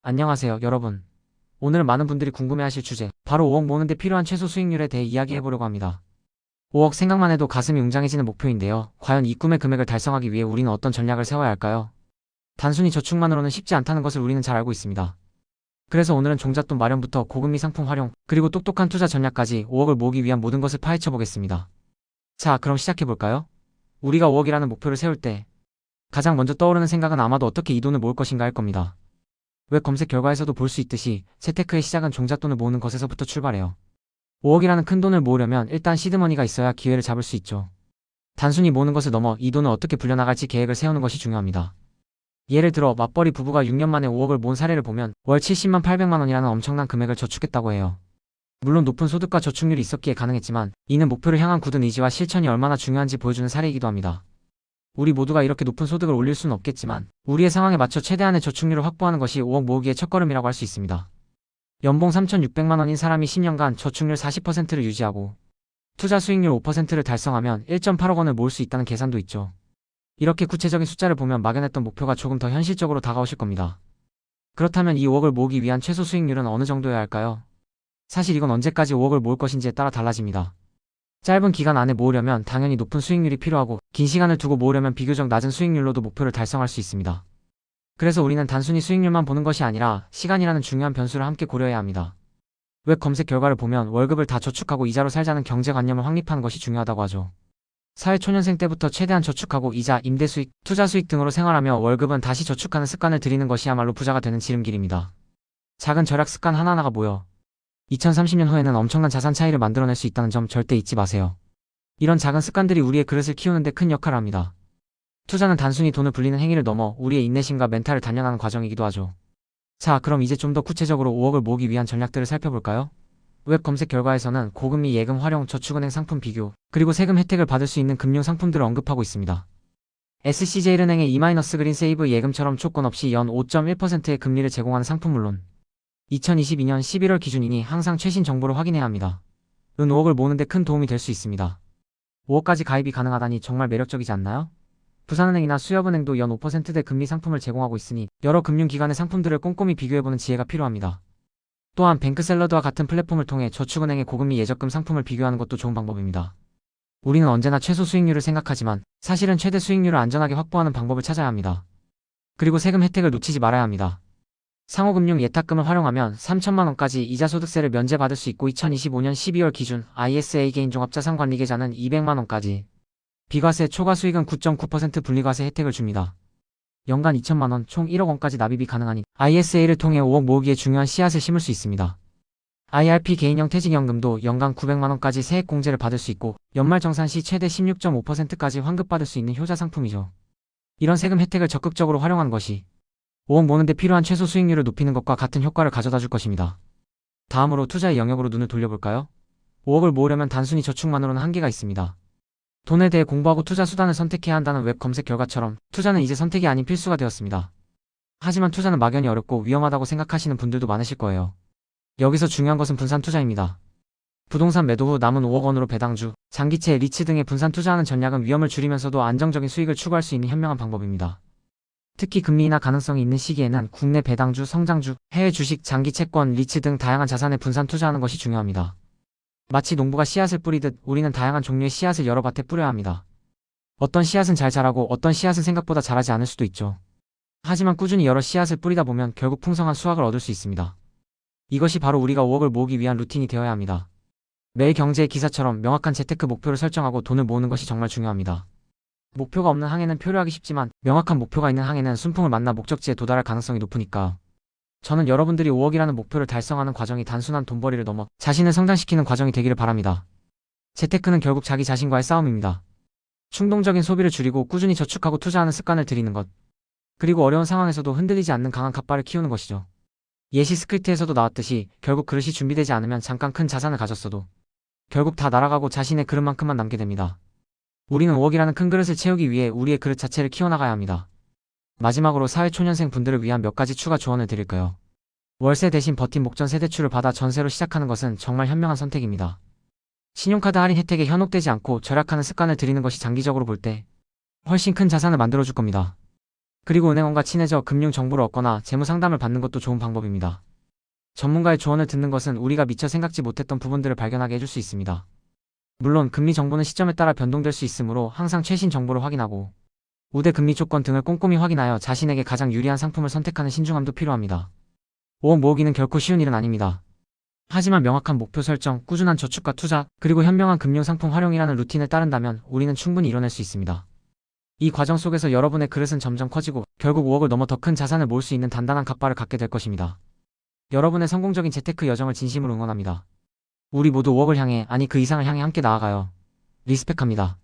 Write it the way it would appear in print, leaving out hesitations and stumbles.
안녕하세요, 여러분. 오늘은 많은 분들이 궁금해하실 주제, 바로 5억 모으는데 필요한 최소 수익률에 대해 이야기해보려고 합니다. 5억 생각만 해도 가슴이 웅장해지는 목표인데요. 과연 이 꿈의 금액을 달성하기 위해 우리는 어떤 전략을 세워야 할까요? 단순히 저축만으로는 쉽지 않다는 것을 우리는 잘 알고 있습니다. 그래서 오늘은 종잣돈 마련부터 고금리 상품 활용, 그리고 똑똑한 투자 전략까지 5억을 모으기 위한 모든 것을 파헤쳐 보겠습니다. 자, 그럼 시작해볼까요? 우리가 5억이라는 목표를 세울 때 가장 먼저 떠오르는 생각은 아마도 어떻게 이 돈을 모을 것인가 할 겁니다. 웹 검색 결과에서도 볼 수 있듯이 재테크의 시작은 종잣돈을 모으는 것에서부터 출발해요. 5억이라는 큰 돈을 모으려면 일단 시드머니가 있어야 기회를 잡을 수 있죠. 단순히 모으는 것을 넘어 이 돈을 어떻게 불려나갈지 계획을 세우는 것이 중요합니다. 예를 들어 맞벌이 부부가 6년 만에 5억을 모은 사례를 보면 월 70만 800만 원이라는 엄청난 금액을 저축했다고 해요. 물론 높은 소득과 저축률이 있었기에 가능했지만 이는 목표를 향한 굳은 의지와 실천이 얼마나 중요한지 보여주는 사례이기도 합니다. 우리 모두가 이렇게 높은 소득을 올릴 수는 없겠지만 우리의 상황에 맞춰 최대한의 저축률을 확보하는 것이 5억 모으기의 첫걸음이라고 할 수 있습니다. 연봉 3,600만 원인 사람이 10년간 저축률 40%를 유지하고 투자 수익률 5%를 달성하면 1.8억 원을 모을 수 있다는 계산도 있죠. 이렇게 구체적인 숫자를 보면 막연했던 목표가 조금 더 현실적으로 다가오실 겁니다. 그렇다면 이 5억을 모으기 위한 최소 수익률은 어느 정도여야 할까요? 사실 이건 언제까지 5억을 모을 것인지에 따라 달라집니다. 짧은 기간 안에 모으려면 당연히 높은 수익률이 필요하고 긴 시간을 두고 모으려면 비교적 낮은 수익률로도 목표를 달성할 수 있습니다. 그래서 우리는 단순히 수익률만 보는 것이 아니라 시간이라는 중요한 변수를 함께 고려해야 합니다. 웹 검색 결과를 보면 월급을 다 저축하고 이자로 살자는 경제관념을 확립하는 것이 중요하다고 하죠. 사회초년생 때부터 최대한 저축하고 이자, 임대수익, 투자수익 등으로 생활하며 월급은 다시 저축하는 습관을 들이는 것이야말로 부자가 되는 지름길입니다. 작은 절약 습관 하나하나가 모여 2030년 후에는 엄청난 자산 차이를 만들어낼 수 있다는 점 절대 잊지 마세요. 이런 작은 습관들이 우리의 그릇을 키우는 데 큰 역할을 합니다. 투자는 단순히 돈을 불리는 행위를 넘어 우리의 인내심과 멘탈을 단련하는 과정이기도 하죠. 자, 그럼 이제 좀 더 구체적으로 5억을 모으기 위한 전략들을 살펴볼까요? 웹 검색 결과에서는 고금리 예금 활용, 저축은행 상품 비교, 그리고 세금 혜택을 받을 수 있는 금융 상품들을 언급하고 있습니다. SC제일은행의 E-그린 세이브 예금처럼 조건 없이 연 5.1%의 금리를 제공하는 상품 물론 2022년 11월 기준이니 항상 최신 정보를 확인해야 합니다. 은 5억을 모으는데 큰 도움이 될 수 있습니다. 5억까지 가입이 가능하다니 정말 매력적이지 않나요? 부산은행이나 수협은행도 연 5%대 금리 상품을 제공하고 있으니 여러 금융기관의 상품들을 꼼꼼히 비교해보는 지혜가 필요합니다. 또한 뱅크샐러드와 같은 플랫폼을 통해 저축은행의 고금리 예적금 상품을 비교하는 것도 좋은 방법입니다. 우리는 언제나 최소 수익률을 생각하지만 사실은 최대 수익률을 안전하게 확보하는 방법을 찾아야 합니다. 그리고 세금 혜택을 놓치지 말아야 합니다. 상호금융 예탁금을 활용하면 3천만 원까지 이자소득세를 면제받을 수 있고 2025년 12월 기준 ISA 개인 종합자산관리계좌는 200만 원까지, 비과세 초과수익은 9.9% 분리과세 혜택을 줍니다. 연간 2천만 원, 총 1억 원까지 납입이 가능하니 ISA를 통해 5억 모으기에 중요한 씨앗을 심을 수 있습니다. IRP 개인형 퇴직연금도 연간 900만 원까지 세액공제를 받을 수 있고 연말정산 시 최대 16.5%까지 환급받을 수 있는 효자 상품이죠. 이런 세금 혜택을 적극적으로 활용하는 것이 5억 모으는데 필요한 최소 수익률을 높이는 것과 같은 효과를 가져다 줄 것입니다. 다음으로 투자의 영역으로 눈을 돌려볼까요? 5억을 모으려면 단순히 저축만으로는 한계가 있습니다. 돈에 대해 공부하고 투자 수단을 선택해야 한다는 웹 검색 결과처럼 투자는 이제 선택이 아닌 필수가 되었습니다. 하지만 투자는 막연히 어렵고 위험하다고 생각하시는 분들도 많으실 거예요. 여기서 중요한 것은 분산 투자입니다. 부동산 매도 후 남은 5억 원으로 배당주, 장기채, 리츠 등의 분산 투자하는 전략은 위험을 줄이면서도 안정적인 수익을 추구할 수 있는 현명한 방법입니다. 특히 금리 인하 가능성이 있는 시기에는 국내 배당주, 성장주, 해외 주식, 장기 채권, 리츠 등 다양한 자산에 분산 투자하는 것이 중요합니다. 마치 농부가 씨앗을 뿌리듯 우리는 다양한 종류의 씨앗을 여러 밭에 뿌려야 합니다. 어떤 씨앗은 잘 자라고 어떤 씨앗은 생각보다 자라지 않을 수도 있죠. 하지만 꾸준히 여러 씨앗을 뿌리다 보면 결국 풍성한 수확을 얻을 수 있습니다. 이것이 바로 우리가 5억을 모으기 위한 루틴이 되어야 합니다. 매일 경제의 기사처럼 명확한 재테크 목표를 설정하고 돈을 모으는 것이 정말 중요합니다. 목표가 없는 항해는 표류하기 쉽지만 명확한 목표가 있는 항해는 순풍을 만나 목적지에 도달할 가능성이 높으니까. 저는 여러분들이 5억이라는 목표를 달성하는 과정이 단순한 돈벌이를 넘어 자신을 성장시키는 과정이 되기를 바랍니다. 재테크는 결국 자기 자신과의 싸움입니다. 충동적인 소비를 줄이고 꾸준히 저축하고 투자하는 습관을 들이는 것. 그리고 어려운 상황에서도 흔들리지 않는 강한 갓발을 키우는 것이죠. 예시 스크립트에서도 나왔듯이 결국 그릇이 준비되지 않으면 잠깐 큰 자산을 가졌어도 결국 다 날아가고 자신의 그릇만큼만 남게 됩니다. 우리는 5억이라는 큰 그릇을 채우기 위해 우리의 그릇 자체를 키워나가야 합니다. 마지막으로 사회초년생 분들을 위한 몇 가지 추가 조언을 드릴까요? 월세 대신 버틴 목전 세대출을 받아 전세로 시작하는 것은 정말 현명한 선택입니다. 신용카드 할인 혜택에 현혹되지 않고 절약하는 습관을 들이는 것이 장기적으로 볼 때 훨씬 큰 자산을 만들어줄 겁니다. 그리고 은행원과 친해져 금융 정보를 얻거나 재무 상담을 받는 것도 좋은 방법입니다. 전문가의 조언을 듣는 것은 우리가 미처 생각지 못했던 부분들을 발견하게 해줄 수 있습니다. 물론 금리 정보는 시점에 따라 변동될 수 있으므로 항상 최신 정보를 확인하고 우대 금리 조건 등을 꼼꼼히 확인하여 자신에게 가장 유리한 상품을 선택하는 신중함도 필요합니다. 5억 모으기는 결코 쉬운 일은 아닙니다. 하지만 명확한 목표 설정, 꾸준한 저축과 투자, 그리고 현명한 금융상품 활용이라는 루틴을 따른다면 우리는 충분히 이뤄낼 수 있습니다. 이 과정 속에서 여러분의 그릇은 점점 커지고 결국 5억을 넘어 더 큰 자산을 모을 수 있는 단단한 갓바를 갖게 될 것입니다. 여러분의 성공적인 재테크 여정을 진심으로 응원합니다. 우리 모두 5억을 향해, 아니 그 이상을 향해 함께 나아가요. 리스펙합니다.